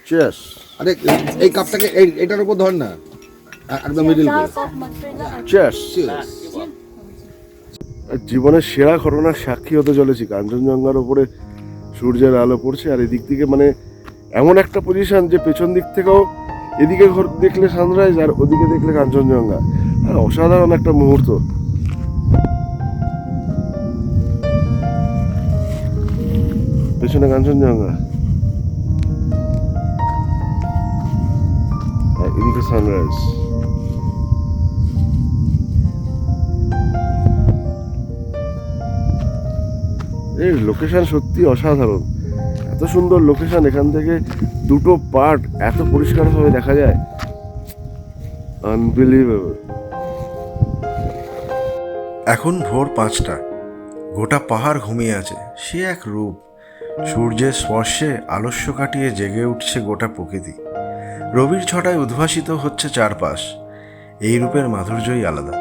Cheers. আরে এই কাপটাকে এটার উপর ধর না, একদম মিডিল করে। চিয়ার্স। Cheers. জীবনের সেরা ঘটনার সাক্ষী হতে চলেছি। কাঞ্চনজঙ্ঘার ওপরে সূর্যের আলো পড়ছে, আর এদিক থেকে মানে এমন একটা পজিশন যে পেছন দিক থেকেও এদিকে ঘর দেখলে সানরাইজ আর ওদিকে দেখলে কাঞ্চনজঙ্ঘা, আর অসাধারণ একটা মুহূর্ত। পেছনে কাঞ্চনজঙ্ঘা, আর এদিকে সানরাইজ। এই লোকেশন সত্যি অসাধারণ, এত সুন্দর লোকেশন। এখান থেকে দুটো পার্ট এত পরিষ্কারভাবে দেখা যায়, আনবিলিভেবল। এখন ভোর 5টা, গোটা পাহাড় ঘুমিয়ে আছে। সে এক রূপ, সূর্যের স্পর্শে আলস্য কাটিয়ে জেগে উঠছে গোটা প্রকৃতি। রবির ছটায় উদ্ভাসিত হচ্ছে চারপাশ। এই রূপের মাধুর্যই আলাদা।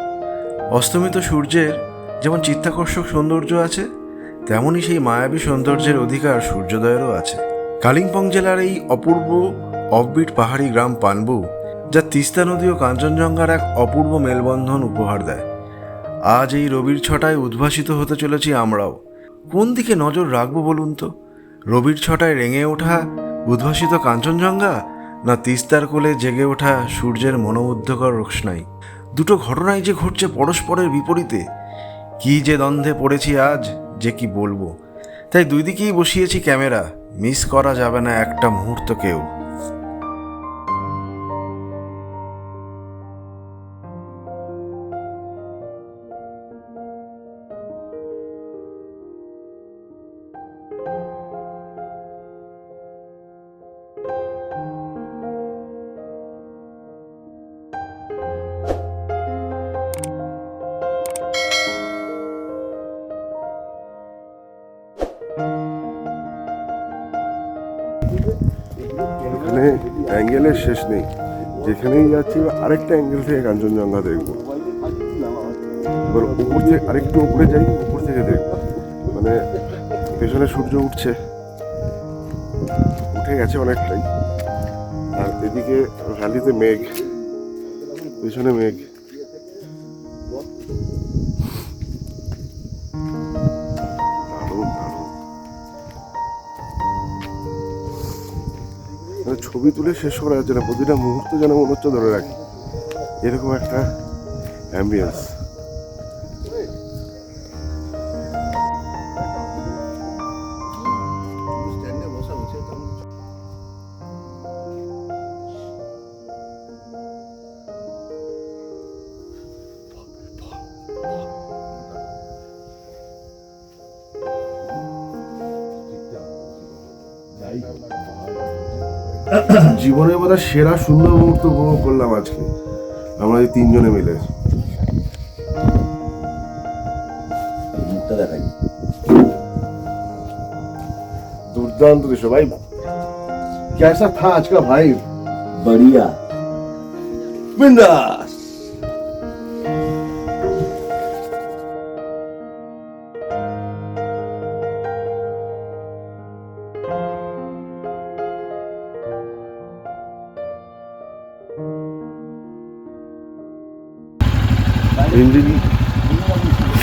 অস্তমিত সূর্যের যেমন চিত্তাকর্ষক সৌন্দর্য আছে, তেমনই সেই মায়াবী সৌন্দর্যের অধিকার সূর্যোদয়েরও আছে। কালিম্পং জেলার এই অপূর্ব অফবিট পাহাড়ি গ্রাম পানবু, যা তিস্তা নদী ও কাঞ্চনজঙ্ঘার এক অপূর্ব মেলবন্ধন উপহার দেয়। আজ এই রবির ছটায় উদ্ভাসিত হতে চলেছি আমরাও। কোন দিকে নজর রাখবো বলুন তো? রবির ছটায় রেঙে ওঠা উদ্ভাসিত কাঞ্চনজঙ্ঘা, না তিস্তার কোলে জেগে ওঠা সূর্যের মনোমুগ্ধকর রোশনাই? দুটো ঘটনাই যে ঘটছে পরস্পরের বিপরীতে। কি যে দ্বন্দ্বে পড়েছি আজ, যে কি বলবো। তাই দুই দিকেই বসিয়েছি ক্যামেরা, মিস করা যাবে না একটা মুহূর্তকেও। এখানে অ্যাঙ্গেলের শেষ নেই, যেখানেই যাচ্ছি আরেকটা অ্যাঙ্গেল থেকে কাঞ্চনজঙ্ঘা দেখবো। এবার উপর থেকে আরেকটু উপরে যাই, উপর থেকে দেখবো। মানে পেছনে সূর্য উঠে গেছে অনেকটাই, আর এদিকে ভ্যালিতে মেঘ, পেছনে মেঘ। দারুণ দারুণ। মানে ছবি তুলে শেষ করা যাচ্ছে না, প্রতিটা মুহূর্ত যেন মনে হচ্ছে ধরে রাখি, এরকম একটা অ্যাম্বিয়েন্স। জীবনের বোধহয় সেরা সুন্দর মুহূর্ত উপভোগ করলাম আজকে আমরা এই তিনজনে মিলে। दुर्दांत दृश्य भाई, कैसा था आज का भाई? बढ़िया, बिंदास।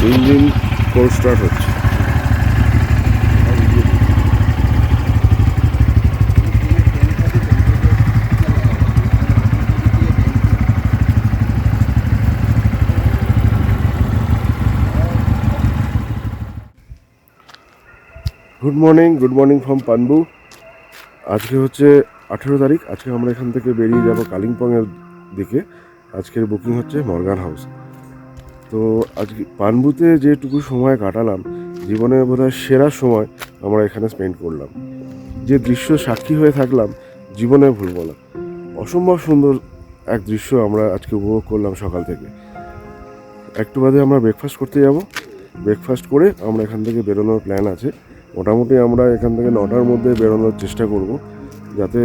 इंजिन कोल्ड स्टार्ट হচ্ছে। Good morning from পানবু। আজকে হচ্ছে 18 তারিখ। আজকে আমরা এখান থেকে বেরিয়ে যাব কালিম্পংয়ের দিকে। আজকের বুকিং হচ্ছে মর্গান হাউস। তো আজকে পানবুতে যেটুকু সময় কাটালাম, জীবনের বোধহয় সেরা সময় আমরা এখানে স্পেন্ড করলাম। যে দৃশ্য সাক্ষী হয়ে থাকলাম, জীবনে ভুলব না। অসম্ভব সুন্দর এক দৃশ্য আমরা আজকে উপভোগ করলাম সকাল থেকে। একটু বাদে আমরা ব্রেকফাস্ট করতে যাব। ব্রেকফাস্ট করে আমরা এখান থেকে বেরোনোর প্ল্যান আছে। মোটামুটি আমরা এখান থেকে 9টার মধ্যে বেরোনোর চেষ্টা করব, যাতে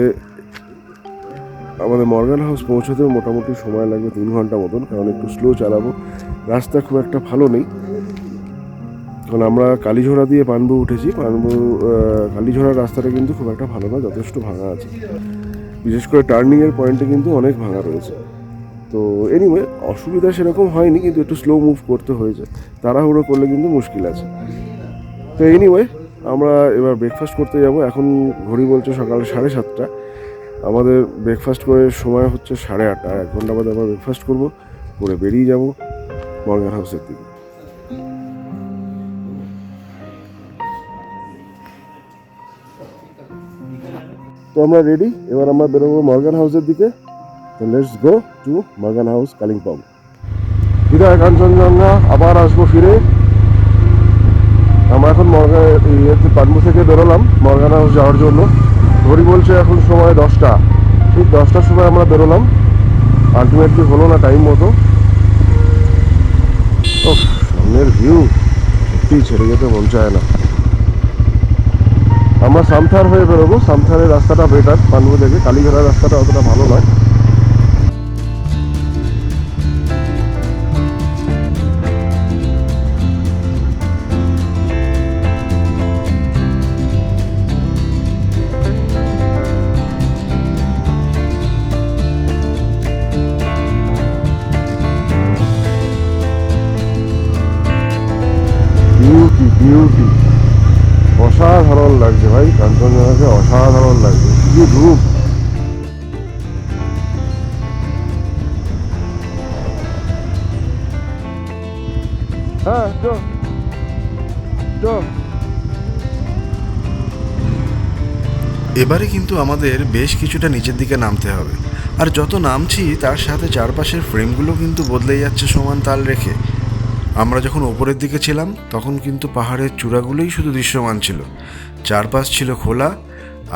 আমাদের মর্গান হাউস পৌঁছতেও মোটামুটি সময় লাগবে 3 ঘন্টা মতন, কারণ একটু স্লো চালাবো। রাস্তা খুব একটা ভালো নেই, এখন আমরা কালীঝোড়া দিয়ে পানবু উঠেছি। কালীঝোড়ার রাস্তাটা কিন্তু খুব একটা ভালো না, যথেষ্ট ভাঙা আছে, বিশেষ করে টার্নিংয়ের পয়েন্টে কিন্তু অনেক ভাঙা রয়েছে। তো এনিওয়ে অসুবিধা সেরকম হয়নি, কিন্তু একটু স্লো মুভ করতে হয়েছে, তাড়াহুড়ো করলে কিন্তু মুশকিল আছে। তো এনিওয়ে আমরা এবার ব্রেকফাস্ট করতে যাব। এখন ঘড়ি বলছে সকাল 7:30। আমাদের ব্রেকফাস্ট করে সময় হচ্ছে 8:30। 1 ঘন্টা বাদে আমরা ব্রেকফাস্ট করবো, করে বেরিয়ে যাব মর্গান হাউসের দিকে। তো আমরা রেডি, এবার আমরা বেরোবো মর্গান হাউসের দিকে। তো let's go to Morgan house Kalimpong. বিদায় কাঞ্চনজঙ্ঘা, আবার আসবো ফিরে। আমরা এখন পানবু থেকে বেরোলাম মর্গান হাউস যাওয়ার জন্য। ঘড়ি বলছে এখন সময় 10টা, ঠিক 10টার সময় আমরা বেরোলাম। আলটিমেটলি হলো না টাইম মতো। ও সামনের ভিউ সত্যি ছেড়ে যেতে মন চায় না। আমরা সামথার হয়ে বেরোবো। সামথারের রাস্তাটা বেটার পানবু থেকে, কালীঘোড়ার রাস্তাটা অতটা ভালো নয়। বিউটি বিউটি, অসাধারণ লাগছে ভাই, কাঞ্চনজঙ্ঘাকে অসাধারণ লাগছে, কি রূপ। হ্যাঁ চো চো। এবারে কিন্তু আমাদের বেশ কিছুটা নিচের দিকে নামতে হবে, আর যত নামছি তার সাথে চারপাশের ফ্রেমগুলো কিন্তু বদলে যাচ্ছে সমান তাল রেখে। আমরা যখন ওপরের দিকে ছিলাম তখন কিন্তু পাহাড়ের চূড়াগুলোই শুধু দৃশ্যমান ছিল, চারপাশ ছিল খোলা।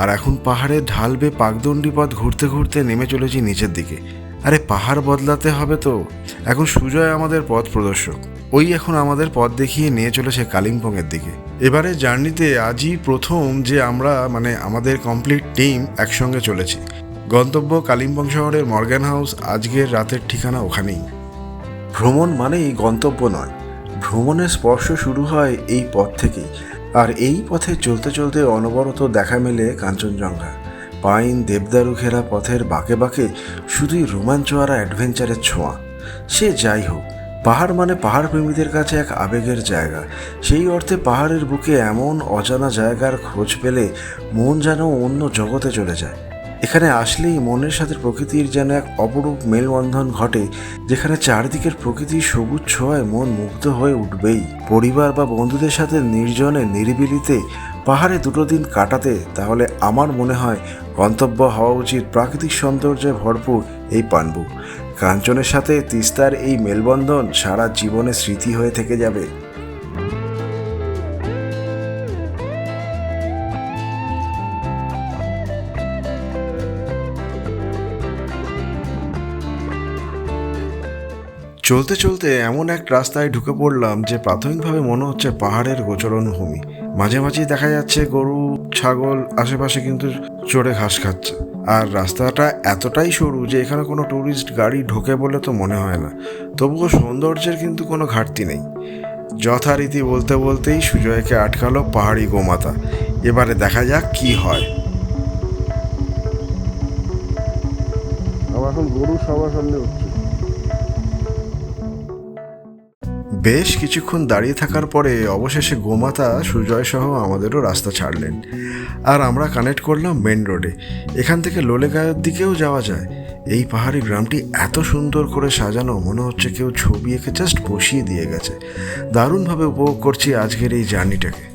আর এখন পাহাড়ের ঢাল বেয়ে পাকদণ্ডী পথ ঘুরতে ঘুরতে নেমে চলেছি নিচের দিকে। আরে পাহাড় বদলাতে হবে তো, এখন সুজয় আমাদের পথ প্রদর্শক, ওই এখন আমাদের পথ দেখিয়ে নিয়ে চলেছে কালিম্পংয়ের দিকে। এবারে জার্নিতে আজই প্রথম যে আমরা আমাদের কমপ্লিট টিম একসঙ্গে চলেছি। গন্তব্য কালিম্পং শহরের মর্গান হাউস, আজকের রাতের ঠিকানা ওখানেই। ভ্রমণ মানেই গন্তব্য নয়, ভ্রমণের স্পর্শ শুরু হয় এই পথ থেকেই। আর এই পথে চলতে চলতে অনবরত দেখা মেলে কাঞ্চনজঙ্ঘা, পাইন, দেবদারু ঘেরা পথের বাঁকে বাঁকে শুধুই রোমাঞ্চ আর অ্যাডভেঞ্চারের ছোঁয়া। সে যাই হোক, পাহাড় মানে পাহাড় প্রেমীদের কাছে এক আবেগের জায়গা। সেই অর্থে পাহাড়ের বুকে এমন অজানা জায়গার খোঁজ পেলে মন যেন অন্য জগতে চলে যায়। এখানে আসলেই মনের সাথে প্রকৃতির যেন এক অপরূপ মেলবন্ধন ঘটে, যেখানে চারদিকের প্রকৃতির সবুজ ছোঁয়ায় মন মুগ্ধ হয়ে উঠবেই। পরিবার বা বন্ধুদের সাথে নির্জনে নিরিবিলিতে পাহাড়ে 2 দিন কাটাতে তাহলে আমার মনে হয় গন্তব্য হওয়া উচিত প্রাকৃতিক সৌন্দর্যে ভরপুর এই পানবু। কাঞ্চনের সাথে তিস্তার এই মেলবন্ধন সারা জীবনে স্মৃতি হয়ে থেকে যাবে। চলতে চলতে এমন এক রাস্তায় ঢুকে পড়লাম যে প্রাথমিকভাবে মনে হচ্ছে পাহাড়ের গোচরণ ভূমি। মাঝে মাঝেই দেখা যাচ্ছে গরু, ছাগল আশেপাশে কিন্তু চড়ে ঘাস খাচ্ছে। আর রাস্তাটা এতটাই সরু যে এখানে কোনো ট্যুরিস্ট গাড়ি ঢোকে বলে তো মনে হয় না। তবুও সৌন্দর্যের কিন্তু কোনো ঘাটতি নেই। যথারীতি বলতে বলতেই সুজয়কে আটকালো পাহাড়ি গোমাতা। এবারে দেখা যাক কি হয়। আমার এখন গরুর সামনাসামনি হচ্ছে। বেশ কিছুক্ষণ দাঁড়িয়ে থাকার পরে অবশেষে গোমাতা সুজয় সহ আমাদেরও রাস্তা ছাড়লেন, আর আমরা কানেক্ট করলাম মেন রোডে। এখান থেকে লোলেগাঁওয়ের দিকেও যাওয়া যায়। এই পাহাড়ি গ্রামটি এত সুন্দর করে সাজানো, মনে হচ্ছে কেউ ছবি এঁকে জাস্ট বসিয়ে দিয়ে গেছে। দারুণভাবে উপভোগ করছি আজকের এই জার্নিটাকে।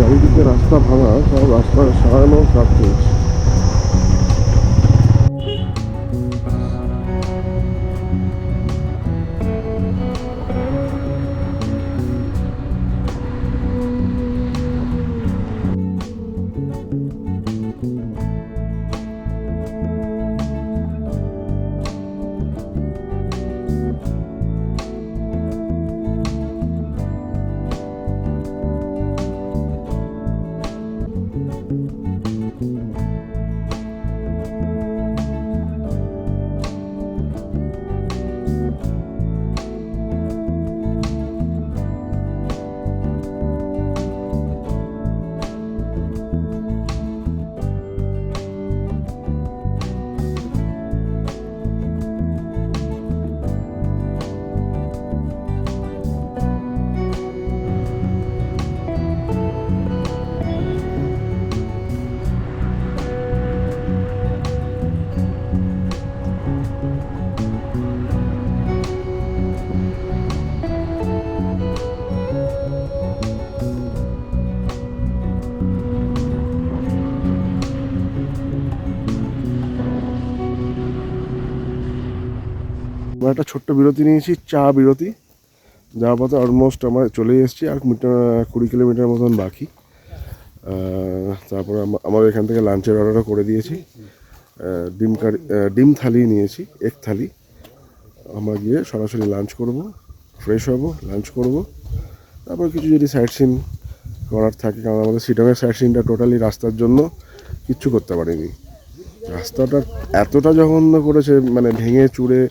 চারিদিকে রাস্তা ভাঙা, সব রাস্তা সারানো কাজ চলছে। আমরা একটা ছোট্ট বিরতি নিয়েছি, চা বিরতি। যাওয়ার পথে অলমোস্ট আমরা চলেই এসেছি, আর 20 কিলোমিটার মতন বাকি। তারপরে আমাদের এখান থেকে লাঞ্চের অর্ডারও করে দিয়েছি। ডিম থালি নিয়েছি, এগ থালি। আমরা গিয়ে সরাসরি লাঞ্চ করব, ফ্রেশ হব, লাঞ্চ করব। তারপর কিছু যদি সাইট সিন করার থাকে, কারণ আমাদের শিলংয়ের সাইট সিনটা টোটালি রাস্তার জন্য কিচ্ছু করতে পারিনি। রাস্তাটা এতটা জঘন্য করেছে, মানে ভেঙে চুরে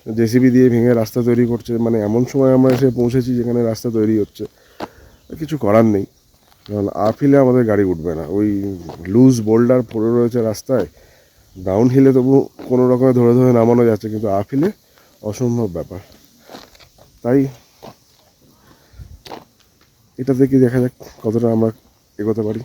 জেসিবি দিয়ে ভেঙে রাস্তা তৈরি করছে। মানে এমন সময় আমরা এসে পৌঁছেছি যেখানে রাস্তা তৈরি হচ্ছে, কিছু করার নেই। কারণ আপহিলে আমাদের গাড়ি উঠবে না, ওই লুজ বোল্ডার পড়ে রয়েছে রাস্তায়। ডাউন হিলে তবু কোনো রকমে ধরে ধরে নামানো যাচ্ছে, কিন্তু আপহিলে অসম্ভব ব্যাপার। তাই এটা দেখে দেখা যাক কতটা আমরা এগোতে পারি।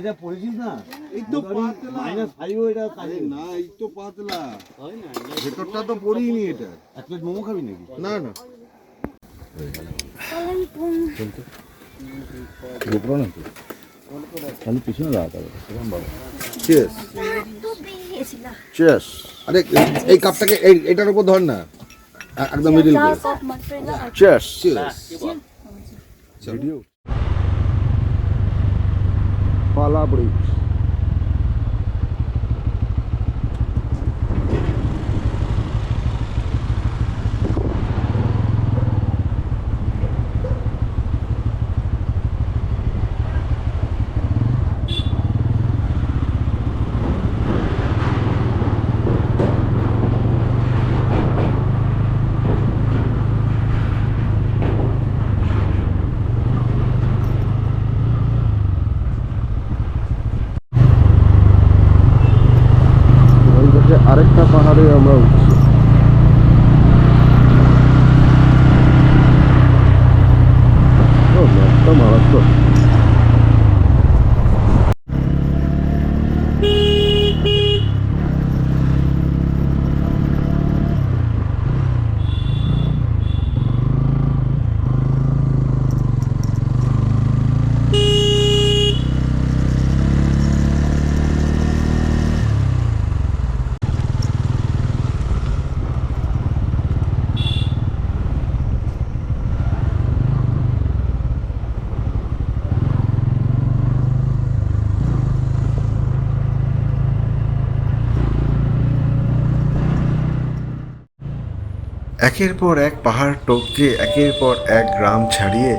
এটা পড়েছিস না, এই তো পাতলা -5 এটা কাজে না, এই তো পাতলা হয় না, ভেতরটা তো পড়িনি। এটা এক প্লেট মোমো খাবি নাকি? না না, গোপরা না তো, খালি পিছনে দাঁড়াতে হবে সেরকম বাবা। Cheers cheers. আরে এই কাপটাকে এটার উপর ধর না, একদম মিডল করে। Cheers cheers. ভিডিও পালা ব্রিজ। আরেকটা পাহাড়ে আমরা উঠছি। ম্যাপটা মারাত্মক। একের পর এক পাহাড় টপকে একের পর এক গ্রাম ছাড়িয়ে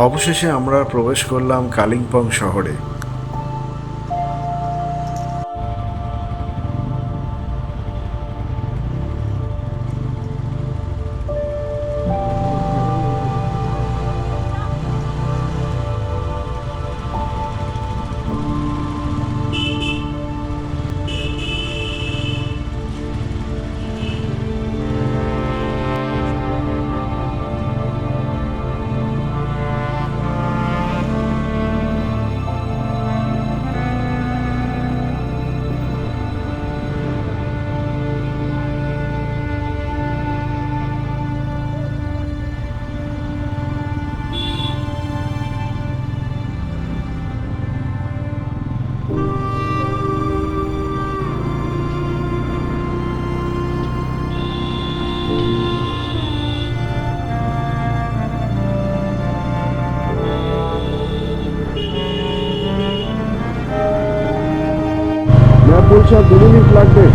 অবশেষে আমরা প্রবেশ করলাম কালিম্পং শহরে। বলছে আর 2 মিনিট লাগবে।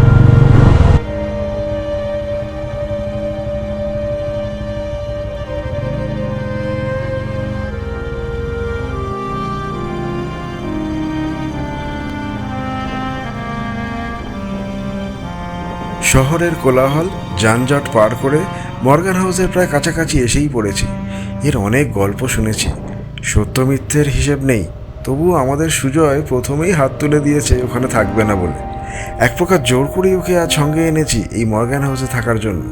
শহরের কোলাহল যানজট পার করে মর্গান হাউসের প্রায় কাছাকাছি এসেই পড়েছি। এর অনেক গল্প শুনেছি, সত্য মিথ্যের হিসেব নেই, তবুও আমাদের সুজয় প্রথমেই হাত তুলে দিয়েছে ওখানে থাকবে না বলে। এক প্রকার জোর করেই ওকে আজ সঙ্গে এনেছি এই মর্গান হাউসে থাকার জন্য।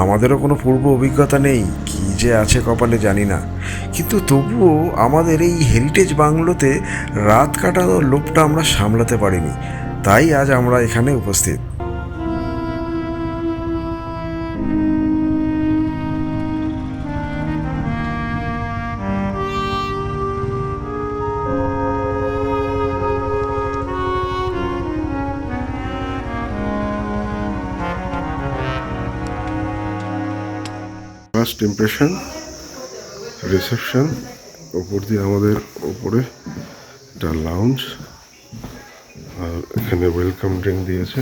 আমাদেরও কোনো পূর্ব অভিজ্ঞতা নেই, কী যে আছে কপালে জানি না, কিন্তু তবুও আমাদের এই হেরিটেজ বাংলোতে রাত কাটানোর লোভটা আমরা সামলাতে পারিনি, তাই আজ আমরা এখানে উপস্থিত। ফার্স্ট ইমপ্রেশন রিসেপশন, ওপর দিয়ে আমাদের ওপরে একটা লাউঞ্জ, আর এখানে ওয়েলকাম ড্রিঙ্ক দিয়েছে।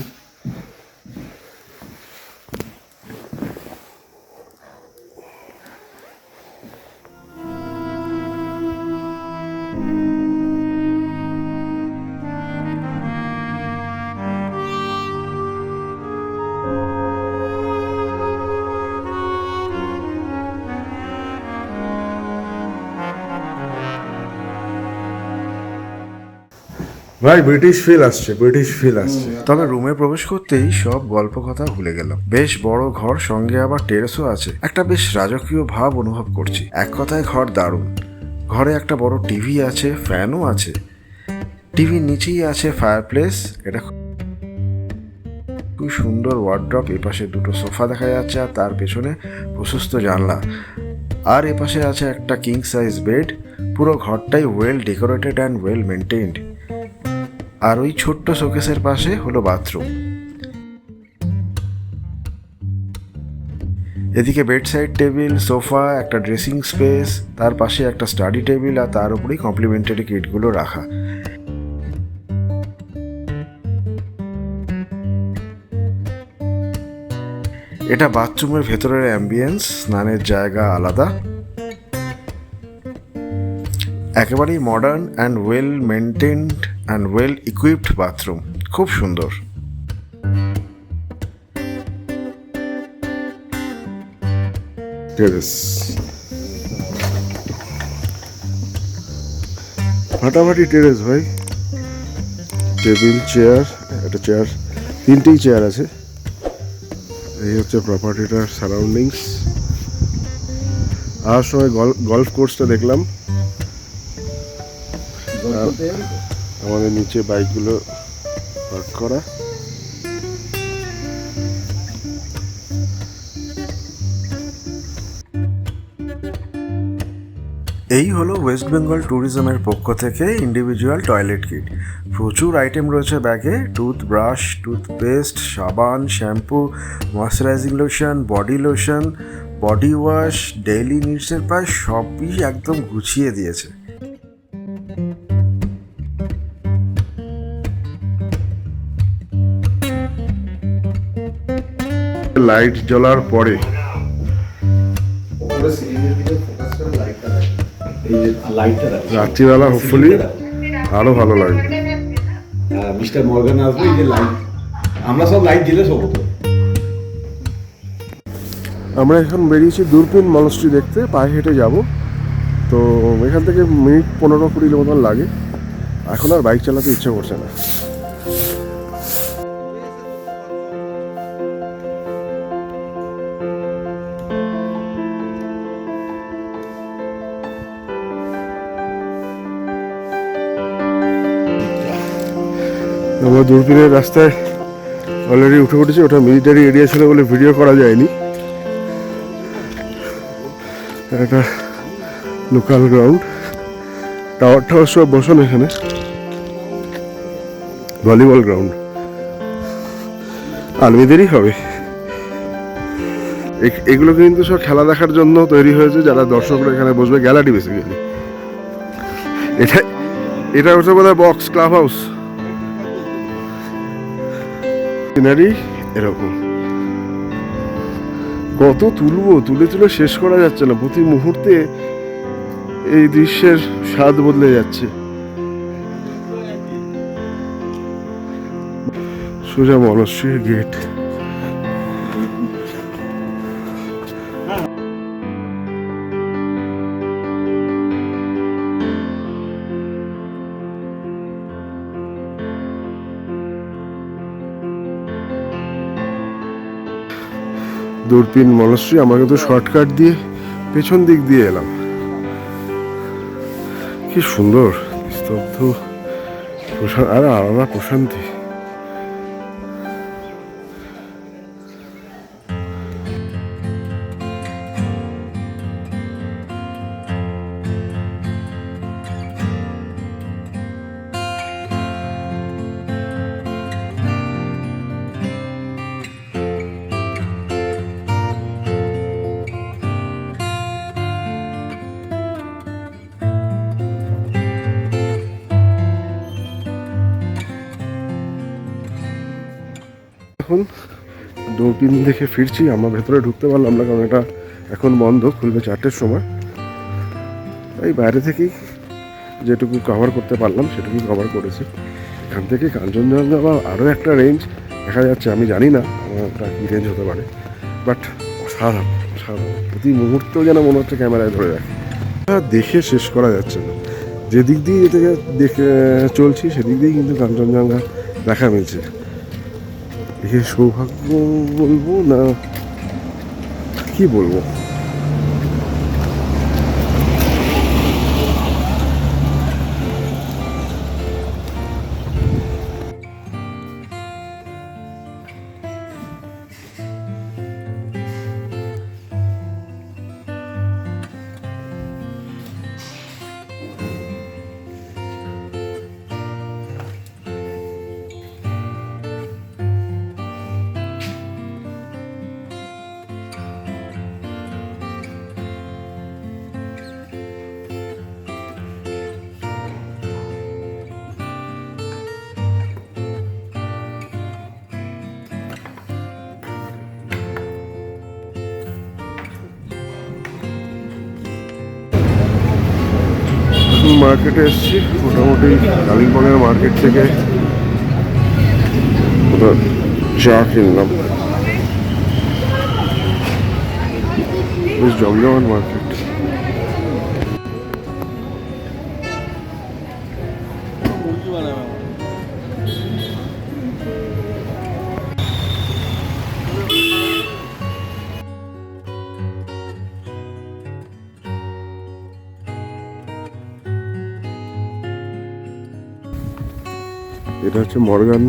ভাই ব্রিটিশ ফিল আসছে, ব্রিটিশ ফিল আসছে। তবে রুমে প্রবেশ করতেই সব গল্প কথা ভুলে গেলাম। বেশ বড় ঘর, সঙ্গে আবার টেরেসও আছে। একটা বেশ রাজকীয় ভাব অনুভব করছি। এক কথায় ঘর দারুণ। ঘরে একটা বড় টিভি আছে, ফ্যানও আছে। টিভির নিচেই আছে ফায়ারপ্লেস। এটা খুব সুন্দর ওয়ার্ড্রপ। এপাশে দুটো সোফা দেখা যাচ্ছে, আর তার পেছনে প্রশস্ত জানলা। আর এপাশে আছে একটা কিং সাইজ বেড। পুরো ঘরটাই well decorated and well maintained. আর ওই ছোট্ট শোকেসের পাশে হলো বাথরুম। এদিকে বেডসাইড টেবিল, সোফা, একটা ড্রেসিং স্পেস, তার পাশে একটা স্টাডি টেবিল, আর তার উপরেই কমপ্লিমেন্টারি কিটগুলো রাখা। এটা বাথরুমের ভেতরের অ্যাম্বিয়েন্স, স্নানের জায়গা আলাদা। একেবারেই modern and well maintained and well equipped bathroom, খুব সুন্দর। টেরেস ফাটাফাটি টেরেস ভাই। টেবিল, চেয়ার, একটা চেয়ার, 3টেই চেয়ার আছে। এই হচ্ছে প্রপার্টিটার সারাউন্ডিংস। আর সময় গল্ফ কোর্সটা দেখলাম। আমাদের নিচে বাইকগুলো পার্ক করা। এই হলো ওয়েস্ট বেঙ্গল ট্যুরিজমের পক্ষ থেকে ইন্ডিভিজুয়াল টয়লেট কিট। প্রচুর আইটেম রয়েছে ব্যাগে। টুথব্রাশ, টুথপেস্ট, সাবান, shampoo, moisturising lotion, body lotion, body wash, daily নিডসের প্রায় সবই একদম গুছিয়ে দিয়েছে। লাইট জ্বলার পরে রাত্রিবেলা হোপফুলি আরো ভালো লাগবে। মিস্টার মর্গান আসবে, এই যে লাইট, আমরা সব লাইট দিলে সব হতো। আমরা এখন বেরিয়েছি দূরবীন মনস্ট্রি দেখতে। পায়ে হেঁটে যাব, তো এখান থেকে মিনিট 15-20 মতন লাগে। এখন আর বাইক চালাতে ইচ্ছে করছে না। আমরা দূরবীনের রাস্তায় অলরেডি উঠে পড়েছি। ওটা মিলিটারি এরিয়া ছিল বলে ভিডিও করা যায়নি। একটা লোকাল গ্রাউন্ড, টাওয়ার সব বসানো এখানে। ভলিবল গ্রাউন্ড আর্মিদেরই হবে। এগুলো কিন্তু সব খেলা দেখার জন্য তৈরি হয়েছে, যারা দর্শকরা এখানে বসবে। গ্যালারি বেসিক্যালি এটা হচ্ছে বোধহয় বক্স ক্লাব হাউস। সিনারি এরকম, কত তুলবো, তুলে তুলে শেষ করা যাচ্ছে না। প্রতি মুহূর্তে এই দৃশ্যের স্বাদ বদলে যাচ্ছে। সোজা মনশ্রীর গেট। দূরবীন মনশ্রী, আমরা কিন্তু শর্টকাট দিয়ে পেছন দিক দিয়ে এলাম। কি সুন্দর স্তব্ধ, আর আলাদা প্রশান্তি। এখন দূরবীন দেখে ফিরছি। আমরা ভেতরে ঢুকতে পারলাম না, কারণ এটা এখন বন্ধ, খুলবে 4টের সময়। এই বাইরে থেকেই যেটুকু কভার করতে পারলাম সেটুকু কভার করেছি। এখান থেকে কাঞ্চনজঙ্ঘা বা আরও একটা রেঞ্জ দেখা যাচ্ছে, আমি জানি না ওটা কী রেঞ্জ হতে পারে, বাট অসাধারণ অসাধারণ। প্রতি মুহূর্তেও যেন মনে হচ্ছে ক্যামেরায় ধরে রাখে। দেখে শেষ করা যাচ্ছে না। যেদিক দিয়ে দেখে চলছি সেদিক দিয়েই কিন্তু কাঞ্চনজঙ্ঘা দেখা মিলছে। দেখে সৌভাগ্য বলবো না কি বলবো। মার্কেটে এসেছি, মোটামুটি কালিম্পংয়ের মার্কেট থেকে চা কিনলাম। বেশ জমজমান মার্কেট। এটা হচ্ছে মর্গান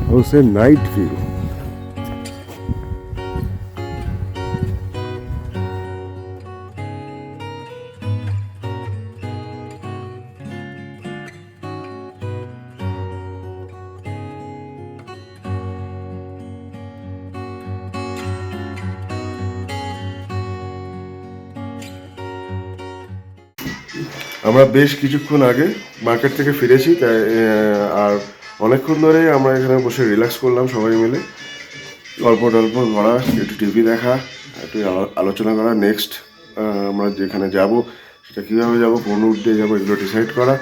হাউসের নাইট ভিউ। আমরা বেশ কিছুক্ষণ আগে মার্কেট থেকে ফিরেছি, তাই আর অনেকক্ষণ ধরে আমরা এখানে বসে রিল্যাক্স করলাম সবাই মিলে। গল্প টল্প করা, একটু টিভি দেখা, একটু আলোচনা করা, নেক্সট আমরা যেখানে যাব সেটা কীভাবে যাব, কোন রুট দিয়ে যাবো, এগুলো ডিসাইড করা।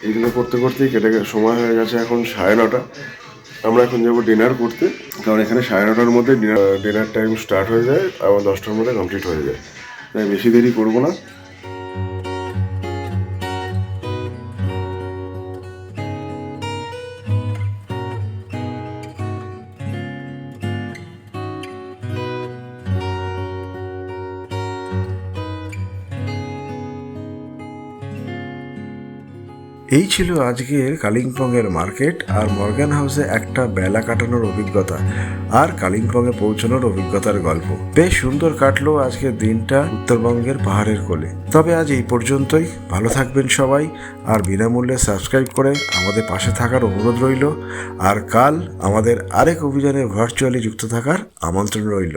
এইগুলো করতে করতেই কেটে সময় হয়ে গেছে এখন 9:30। আমরা এখন যাবো ডিনার করতে, কারণ এখানে 9:30টার মধ্যে ডিনার টাইম স্টার্ট হয়ে যায়, আবার 10টার মধ্যে কমপ্লিট হয়ে যায়। তাই বেশি দেরি করবো না। এই ছিল আজকের কালিম্পংয়ের মার্কেট আর মর্গান হাউসে একটা বেলা কাটানোর অভিজ্ঞতা আর কালিম্পংয়ে পৌঁছানোর অভিজ্ঞতার গল্প। বেশ সুন্দর কাটলো আজকের দিনটা উত্তরবঙ্গের পাহাড়ের কোলে। তবে আজ এই পর্যন্তই। ভালো থাকবেন সবাই, আর বিনামূল্যে সাবস্ক্রাইব করে আমাদের পাশে থাকার অনুরোধ রইল। আর কাল আমাদের আরেক অভিযানে ভার্চুয়ালি যুক্ত থাকার আমন্ত্রণ রইল।